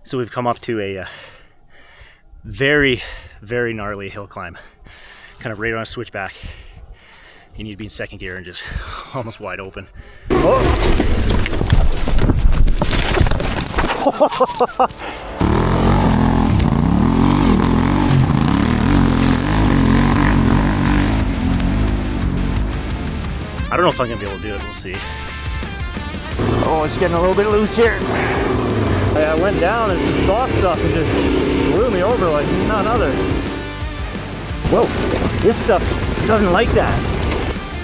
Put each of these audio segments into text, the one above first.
So we've come up to a very, very gnarly hill climb, kind of right on a switchback. You need to be in second gear and just almost wide open. Oh! I don't know if I'm gonna be able to do it, we'll see. Oh, it's getting a little bit loose here. I went down and some soft stuff and just blew me over like none other. Whoa, this stuff doesn't like that.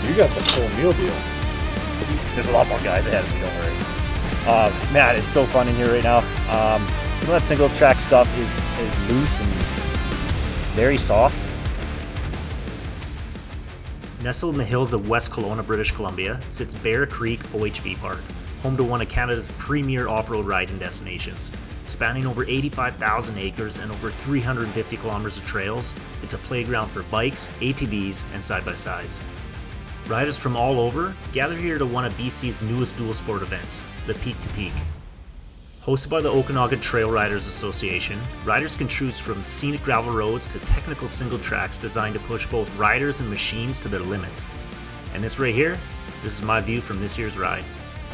You got the full meal deal. There's a lot more guys ahead of me, don't worry. Man, it's so fun in here right now. Some of that single track stuff is loose and very soft. Nestled in the hills of West Kelowna, British Columbia, sits Bear Creek OHV Park, home to one of Canada's premier off-road riding destinations. Spanning over 85,000 acres and over 350 kilometers of trails, it's a playground for bikes, ATVs, and side-by-sides. Riders from all over gather here to one of BC's newest dual sport events, the Peak to Peak. Hosted by the Okanagan Trail Riders Association, riders can choose from scenic gravel roads to technical single tracks designed to push both riders and machines to their limits. And this right here, this is my view from this year's ride.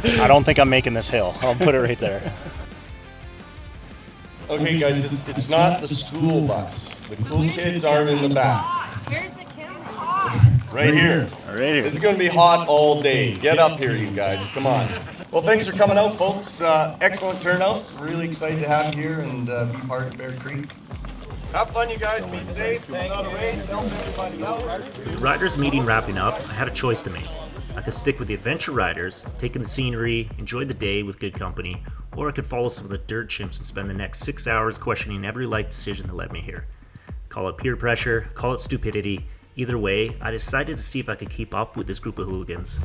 I don't think I'm making this hill. I'll put it right there. Okay guys, it's not the school bus. The cool kids aren't in the back. Where's the camera? Right here. Right here. It's gonna be hot all day. Get up here, you guys, come on. Well, thanks for coming out, folks. Excellent turnout. Really excited to have you here and be part of Bear Creek. Have fun, you guys. Be safe. It's not a race. Help everybody out. With the riders meeting wrapping up, I had a choice to make. I could stick with the adventure riders, take in the scenery, enjoy the day with good company, or I could follow some of the dirt chimps and spend the next 6 hours questioning every life decision that led me here. Call it peer pressure, call it stupidity. Either way, I decided to see if I could keep up with this group of hooligans.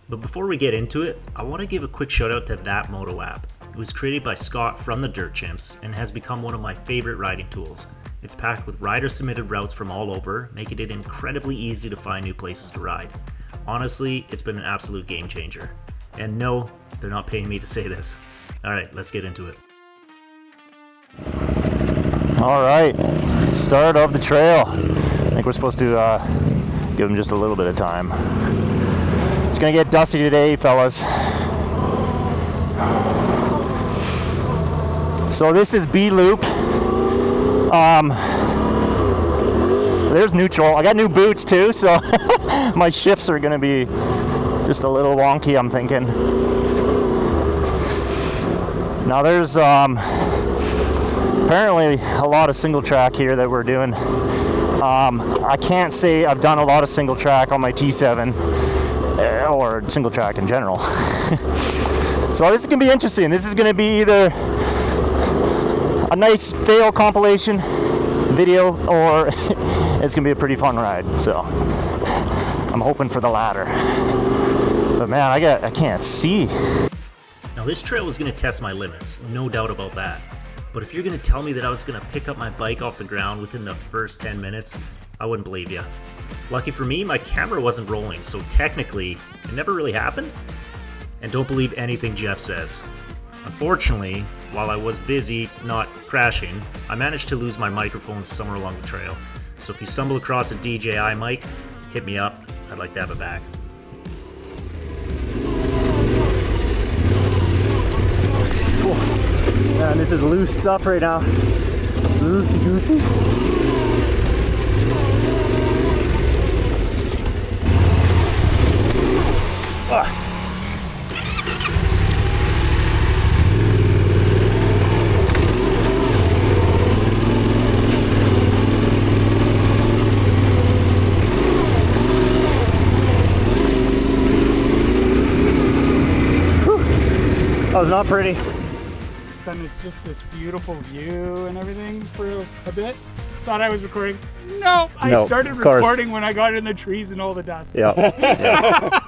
But before we get into it, I want to give a quick shout out to That Moto app. It was created by Scott from the Dirt Chimps and has become one of my favorite riding tools. It's packed with rider-submitted routes from all over, making it incredibly easy to find new places to ride. Honestly, it's been an absolute game changer. And no, they're not paying me to say this. Alright, let's get into it. Alright, start of the trail. I think we're supposed to give them just a little bit of time. It's gonna get dusty today, fellas. So this is B Loop. There's neutral. I got new boots too, so my shifts are gonna be just a little wonky, I'm thinking. Now there's apparently a lot of single track here that we're doing. I can't say I've done a lot of single track on my T7 or single track in general. So this is gonna be interesting. This is gonna be either a nice fail compilation video or it's gonna be a pretty fun ride. So I'm hoping for the latter. But man, I can't see. Now this trail was gonna test my limits, no doubt about that. But if you're gonna tell me that I was gonna pick up my bike off the ground within the first 10 minutes, I wouldn't believe you. Lucky for me, my camera wasn't rolling, so technically, it never really happened. And don't believe anything Jeff says. Unfortunately, while I was busy not crashing, I managed to lose my microphone somewhere along the trail. So if you stumble across a DJI mic, hit me up. I'd like to have it back. Cool. Man, this is loose stuff right now. Loosey goosey. Ah. That was not pretty. Then it's just this beautiful view and everything for a bit. Thought I was recording. No, I started recording when I got in the trees and all the dust. Yep. Yeah.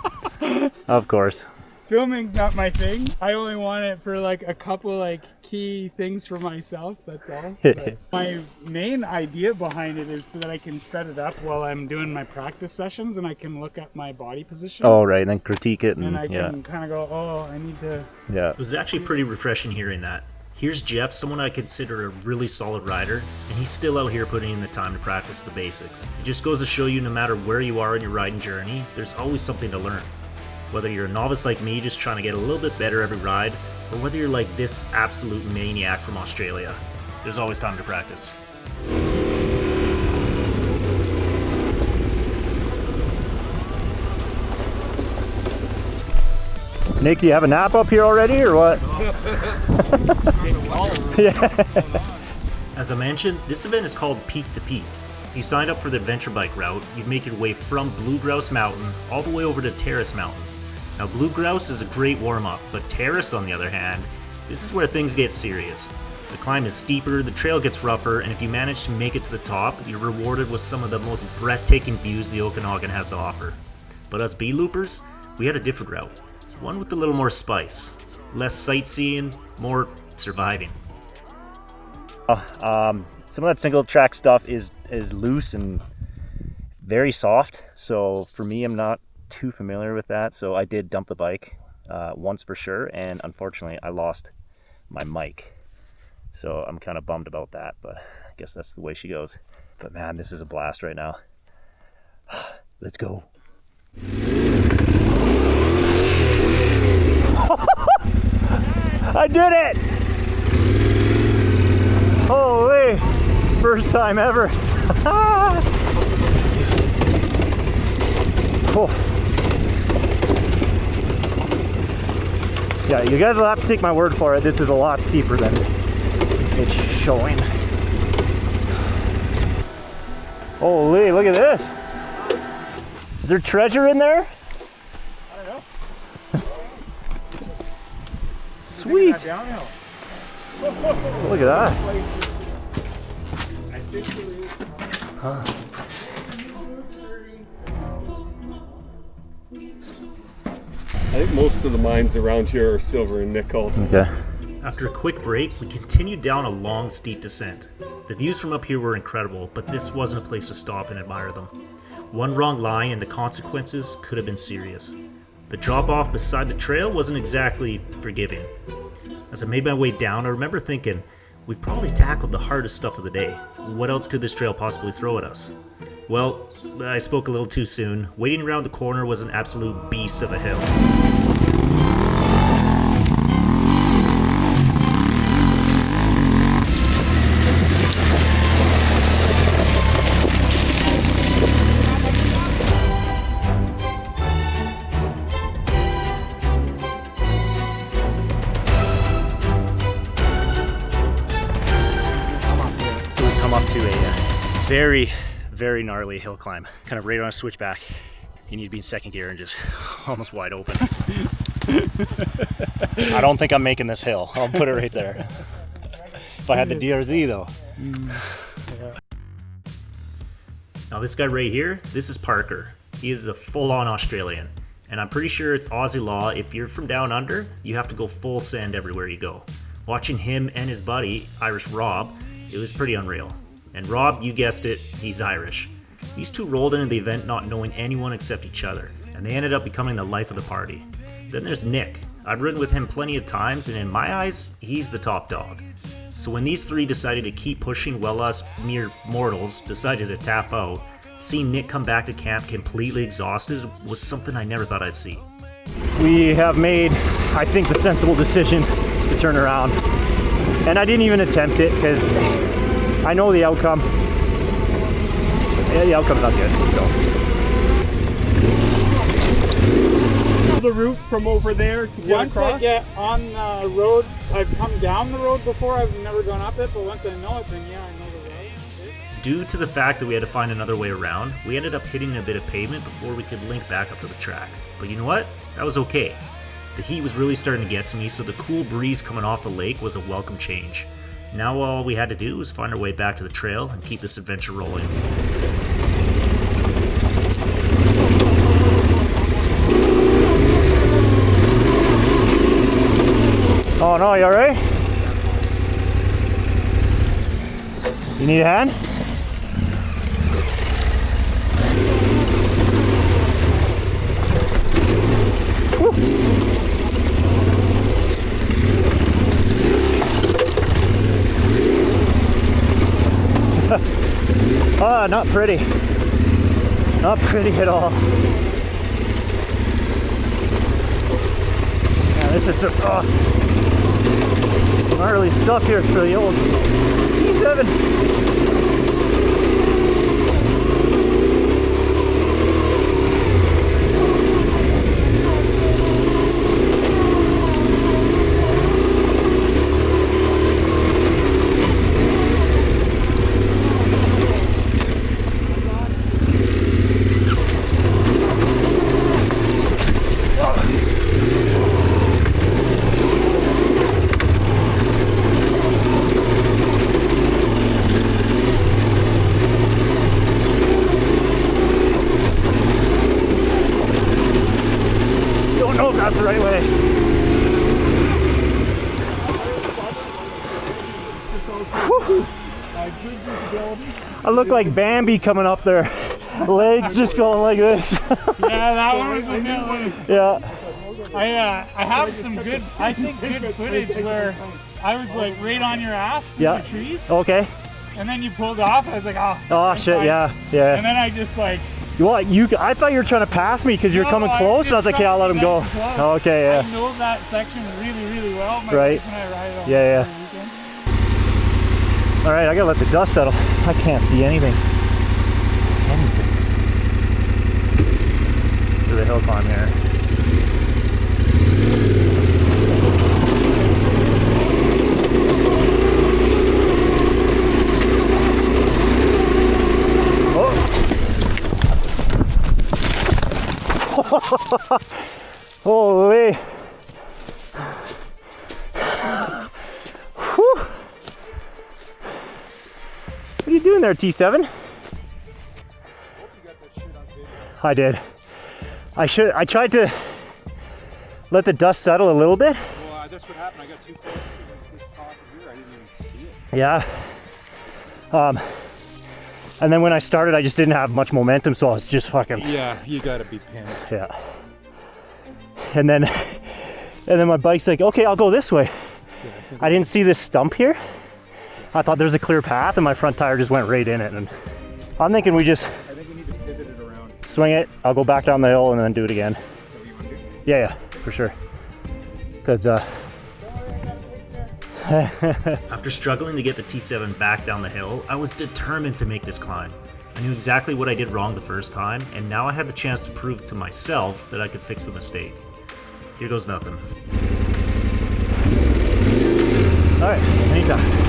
Of course. Filming's not my thing. I only want it for like a couple like key things for myself, that's all. But my main idea behind it is so that I can set it up while I'm doing my practice sessions and I can look at my body position. Oh, right, and then critique it. And I can kind of go, oh, I need to... Yeah. It was actually pretty refreshing hearing that. Here's Jeff, someone I consider a really solid rider, and he's still out here putting in the time to practice the basics. It just goes to show you no matter where you are in your riding journey, there's always something to learn. Whether you're a novice like me just trying to get a little bit better every ride, or whether you're like this absolute maniac from Australia, there's always time to practice. Nick, you have a nap up here already, or what? As I mentioned, this event is called Peak to Peak. If you signed up for the adventure bike route, you'd make your way from Blue Grouse Mountain all the way over to Terrace Mountain. Now, Blue Grouse is a great warm-up, but Terrace, on the other hand, this is where things get serious. The climb is steeper, the trail gets rougher, and if you manage to make it to the top, you're rewarded with some of the most breathtaking views the Okanagan has to offer. But us B-loopers, we had a different route. One with a little more spice. Less sightseeing, more surviving. Some of that single track stuff is loose and very soft, so for me, I'm not too familiar with that. So I did dump the bike once for sure, and unfortunately I lost my mic, so I'm kind of bummed about that, but I guess that's the way she goes. But man, this is a blast right now. Let's go. I did it! Holy, first time ever. Cool. Yeah, you guys will have to take my word for it. This is a lot steeper than it's showing. Holy, look at this. Is there treasure in there? I don't know. Sweet. Downhill. Look at that. I think Huh. I think most of the mines around here are silver and nickel. Okay. After a quick break, we continued down a long, steep descent. The views from up here were incredible, but this wasn't a place to stop and admire them. One wrong line and the consequences could have been serious. The drop-off beside the trail wasn't exactly forgiving. As I made my way down, I remember thinking, we've probably tackled the hardest stuff of the day. What else could this trail possibly throw at us? Well, I spoke a little too soon. Waiting around the corner was an absolute beast of a hill. So we've come up to a very, very gnarly hill climb. Kind of right on a switchback. You need to be in second gear and just almost wide open. I don't think I'm making this hill. I'll put it right there. If I had the DRZ though. Now this guy right here, this is Parker. He is a full-on Australian. And I'm pretty sure it's Aussie law, if you're from down under, you have to go full send everywhere you go. Watching him and his buddy, Irish Rob, it was pretty unreal. And Rob, you guessed it, he's Irish. These two rolled into the event not knowing anyone except each other, and they ended up becoming the life of the party. Then there's Nick. I've ridden with him plenty of times, and in my eyes, he's the top dog. So when these three decided to keep pushing while us mere mortals decided to tap out, seeing Nick come back to camp completely exhausted was something I never thought I'd see. We have made, I think, the sensible decision to turn around. And I didn't even attempt it because I know the outcome. Yeah, the outcome's not good. So. the route from over there to get once across? I get on the road, I've come down the road before, I've never gone up it, but once I know it, then yeah, I know the road. Due to the fact that we had to find another way around, we ended up hitting a bit of pavement before we could link back up to the track. But you know what? That was okay. The heat was really starting to get to me, so the cool breeze coming off the lake was a welcome change. Now all we had to do was find our way back to the trail and keep this adventure rolling. Oh no, you alright? You need a hand? Woo. Not pretty. Not pretty at all. Yeah, this is some gnarly stuff here for the old T7. Don't know if that's the right way. I look like Bambi coming up there. Legs just going like this. Yeah, that one was a bit loose. Yeah. I have some good, I think, good footage where I was like right on your ass through Yeah. the trees, Okay. and then you pulled off. I was like, oh. Oh shit, yeah, yeah. And then I just like. What, I thought you were trying to pass me because you're No, coming I close. just I was like, yeah, I'll let him go. got close. Okay, yeah. I know that section really, really well. My Right. wife and I ride on Yeah, every weekend. All right, I gotta let the dust settle. I can't see anything. To the hill climb here. Holy. Whew. What are you doing there, T7? I did. I tried to let the dust settle a little bit. Well, that's what happened. I got too close to this top here. I didn't even see it. Yeah. And then when I started, I just didn't have much momentum, so I was just fucking. Yeah, you gotta be pinned. Yeah. And then my bike's like, okay, I'll go this way. I didn't see this stump here. I thought there's a clear path, and my front tire just went right in it. And I'm thinking I think we need to pivot it around. swing it. I'll go back down the hill and then do it again. Is that what you want to do? Yeah, for sure. Because After struggling to get the T7 back down the hill, I was determined to make this climb. I knew exactly what I did wrong the first time, and now I had the chance to prove to myself that I could fix the mistake. Here goes nothing. all right, anytime.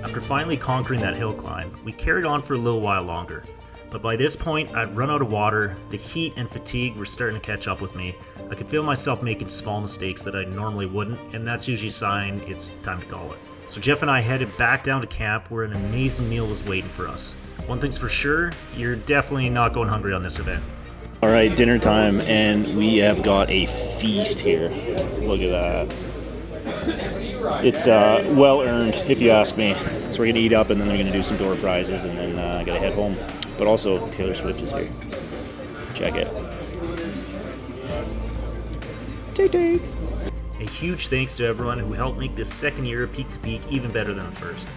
After finally conquering that hill climb, we carried on for a little while longer. But by this point, I'd run out of water, the heat and fatigue were starting to catch up with me. I could feel myself making small mistakes that I normally wouldn't, and that's usually a sign it's time to call it. So Jeff and I headed back down to camp where an amazing meal was waiting for us. One thing's for sure, you're definitely not going hungry on this event. All right, dinner time, and we have got a feast here. Look at that. It's well earned, if you ask me. So we're gonna eat up, and then we're gonna do some door prizes, and then I gotta head home. But also, Taylor Swift is here. Check it. A huge thanks to everyone who helped make this second year of Peak to Peak even better than the first.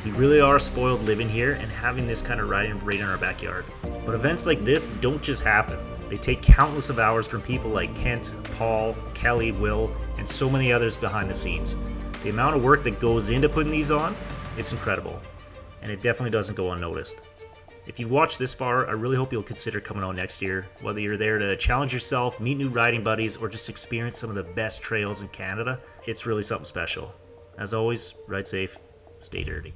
We really are spoiled living here and having this kind of riding right in our backyard. But events like this don't just happen. They take countless of hours from people like Kent, Paul, Kelly, Will, and so many others behind the scenes. The amount of work that goes into putting these on, it's incredible. And it definitely doesn't go unnoticed. If you've watched this far, I really hope you'll consider coming out next year, whether you're there to challenge yourself, meet new riding buddies, or just experience some of the best trails in Canada. It's really something special. As always, ride safe, stay dirty.